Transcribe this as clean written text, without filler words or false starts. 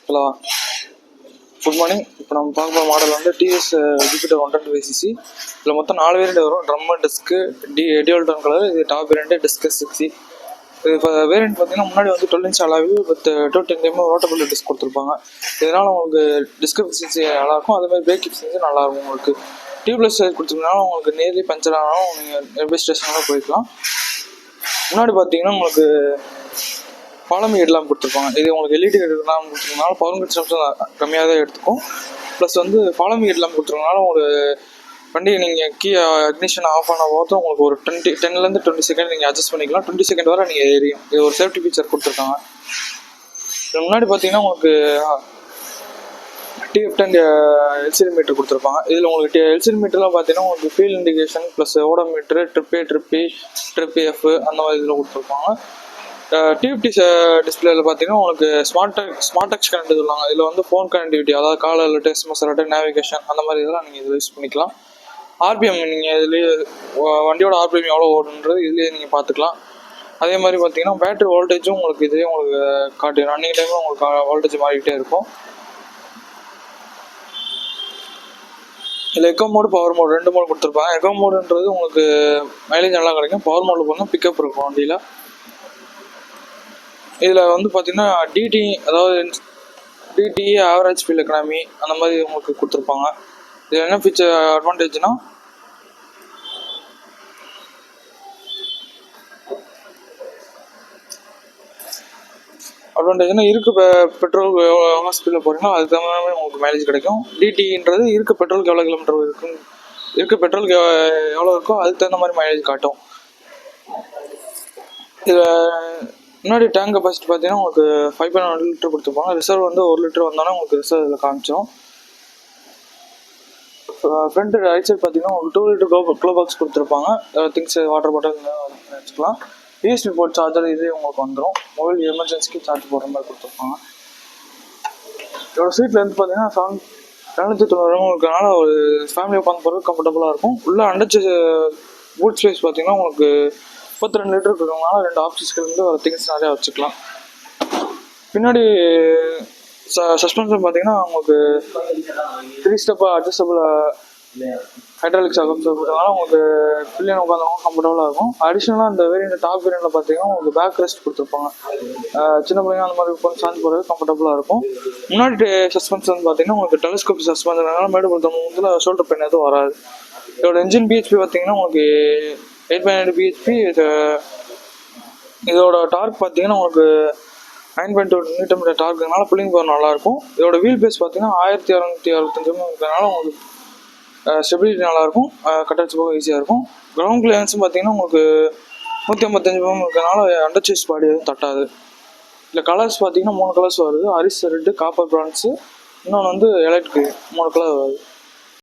Hello, good morning. இப்போ நம்ம பார்க்குற மாடல் வந்து டிஎஸ் ஜூபிட்டர் 120cc. இதில் மொத்தம் 4 வேரியண்ட் வரும். Drum, disc, dual tone colour. இது டாப் வேரியண்ட் டிஸ்க் 6C. இது இப்போ வேரியண்ட் பார்த்தீங்கன்னா முன்னாடி வந்து 12 inch alloy with 210 mm rotatable disc கொடுத்துருப்பாங்க. இதனால் உங்களுக்கு டிஸ்க் எஃபிஷியன்சி நல்லாயிருக்கும். அதேமாதிரி பிரேக் எஃபிஷியன்சி நல்லாயிருக்கும். உங்களுக்கு டியூப்லெஸ் கொடுத்ததுனால உங்களுக்கு நேர்லி பஞ்சர் ஆனாலும் நீங்கள் நியர்பை ஸ்டேஷனில் போய்க்கலாம். முன்னாடி பார்த்தீங்கன்னா உங்களுக்கு பாலமி ஹெட்லாம் கொடுத்துருப்பாங்க. இது உங்களுக்கு எல்இடி ஹெட்லாம் கொடுத்துருக்கனால பவர் கன்சம்ஷன் கம்மியாக தான் எடுத்துக்கும். ப்ளஸ் வந்து பாலமி ஹெட்லாம் கொடுத்துருக்கனால உங்களுக்கு வண்டி நீங்கள் அக்னிஷன் ஆஃப் ஆன போது உங்களுக்கு ஒரு 10லேருந்து 20 செகண்ட் நீங்கள் அட்ஜஸ்ட் பண்ணிக்கலாம். 20 செகண்ட் வரை நீங்கள் ஏறியும். இது ஒரு சேஃப்டி ஃபீச்சர் கொடுத்துருக்காங்க. இது முன்னாடி பார்த்தீங்கன்னா உங்களுக்கு TF10 எல்சிடி மீட்டர் கொடுத்துருப்பாங்க. இதில் உங்களுக்கு எல்சிடி மீட்டர்லாம் பார்த்தீங்கன்னா உங்களுக்கு fuel indication plus odo meter, trip F அந்த மாதிரி இதில் கொடுத்துருப்பாங்க. டிஎஃப்டி டிஸ்பிளேல பார்த்தீங்கன்னா உங்களுக்கு ஸ்மார்ட் டச் கனெக்ட் சொல்லுவாங்க. இதில் வந்து ஃபோன் கனெக்டிவிட்டி, அதாவது கால் அலர்ட், எஸ்எம்எஸ் அலர்ட், நேவிகேஷன் அந்த மாதிரி இதெல்லாம் நீங்கள் இதில் யூஸ் பண்ணிக்கலாம். ஆர்பிஎம் நீங்கள் இதுலேயே வண்டியோட ஆர்பிஎம் எவ்வளோ ஓடுன்றது இதுலேயே நீங்கள் பார்த்துக்கலாம். அதே மாதிரி பார்த்தீங்கன்னா பேட்டரி வோல்டேஜும் உங்களுக்கு இதுலேயே உங்களுக்கு காட்டு ரன்னிங் டைமில் உங்களுக்கு வோல்டேஜ் மாறிக்கிட்டே இருக்கும். இதில் echo mode, power mode 2 mode கொடுத்துருப்பாங்க. எக்கோ மோடுன்றது உங்களுக்கு மைலேஜ் நல்லா கிடைக்கும். பவர் மோடு போனால் பிக்கப் இருக்கும் வண்டியில். இதில் வந்து பார்த்தீங்கன்னா டிடி, அதாவது டிடி ஆவரேஜ் ஃபீல் எக்கனாமி அந்த மாதிரி உங்களுக்கு கொடுத்துருப்பாங்க. இதில் என்ன ஃபீச்சர் அட்வான்டேஜ்னா இருக்க பெட்ரோல் எவ்வளோ ஸ்பீடில் போகிறீங்களோ அதுக்கு தகுந்த மாதிரி உங்களுக்கு மைலேஜ் கிடைக்கும். டிடின்றது இருக்க பெட்ரோலுக்கு எவ்வளோ கிலோமீட்டர் இருக்கும், இருக்க பெட்ரோலுக்கு எவ்வளோ இருக்கோ அதுக்கு தகுந்த மாதிரி மைலேஜ் காட்டும். இதில் முன்னாடி டேங்க் கெப்பாசிட்டி பார்த்தீங்கன்னா உங்களுக்கு 5.1 லிட்டர் கொடுத்துருப்பாங்க. ரிசர்வ் வந்து 1 லிட்டர் வந்தோன்னா உங்களுக்கு ரிசர்வ் இதில் காமிச்சிடும். ஃப்ரண்ட் ரைட் சைட் பார்த்தீங்கன்னா உங்களுக்கு 2 லிட்டர் க்ளோ பாக்ஸ் கொடுத்துருப்பாங்க. திங்ஸ் வாட்டர் பாட்டில் வச்சுக்கலாம். யூஎஸ்பி போர்ட் சார்ஜர் இதே உங்களுக்கு வந்துடும். மொபைல் எமர்ஜென்சிக்கு சார்ஜ் போடுற மாதிரி கொடுத்துருப்பாங்க. இதோட சீட்டில் வந்து பார்த்தீங்கன்னா 790 இருக்கனால ஒரு ஃபேமிலி உட்காந்து போகிறது கம்ஃபர்டபுளாக இருக்கும். உள்ள அண்டச்சு பூட் ஸ்பேஸ் பார்த்தீங்கன்னா உங்களுக்கு 32 லிட்டர் இருக்கிறதுனால 2 ஆப்ஷன்ஸ்லேருந்து வர திங்ஸ் நிறையா வச்சுக்கலாம். பின்னாடி சஸ்பென்ஷன் பார்த்தீங்கன்னா உங்களுக்கு 3 ஸ்டெப்பாக அட்ஜஸ்டபுள் ஹைட்ராலிக்ஸ் கொடுத்ததுனால உங்களுக்கு பில்லியன் உட்காந்தவங்க கம்ஃபர்டபுளாக இருக்கும். அடிஷ்னலாக இந்த வேரியண்ட் டாப் வேரியண்ட்டில் பார்த்தீங்கன்னா உங்களுக்கு பேக் ரெஸ்ட் கொடுத்துருப்பாங்க. சின்ன பிள்ளைங்க அந்த மாதிரி உட்காந்து சார்ஜ் போகிறது கம்ஃபர்டபுளாக இருக்கும். முன்னாடி சஸ்பென்ஷன் பார்த்தீங்கன்னா உங்களுக்கு டெலிஸ்கோப் சஸ்பென்ஷனால மேடு கொடுத்தவங்க ஷோல்டர் பெயின் எதுவும் வராது. இதோட இன்ஜின் பிஹெச்பி பார்த்தீங்கன்னா உங்களுக்கு 8.8 bhp. இதோட டார்க் பார்த்தீங்கன்னா உங்களுக்கு 9.2 Nm டார்க்குனால புல்லிங் பவர் நல்லாயிருக்கும். இதோட வீல் பேஸ் பார்த்தீங்கன்னா 1665 இருக்கிறதுனால உங்களுக்கு ஸ்டெபிலிட்டி நல்லாயிருக்கும். கட்டடிச்சு போக ஈஸியாக இருக்கும். கிரவுண்ட் கிளியரன்ஸும் பார்த்தீங்கன்னா உங்களுக்கு 155 mm இருக்கிறதுனால அண்டர் சேஸ் பாடி எதுவும் தட்டாது. இல்லை கலர்ஸ் பார்த்தீங்கன்னா 3 கலர்ஸ் வருது. அரிஸ் ரெட்டு, காப்பர் பிரான்ஸு, இன்னொன்று வந்து எலைட் 3 கலர் வருது.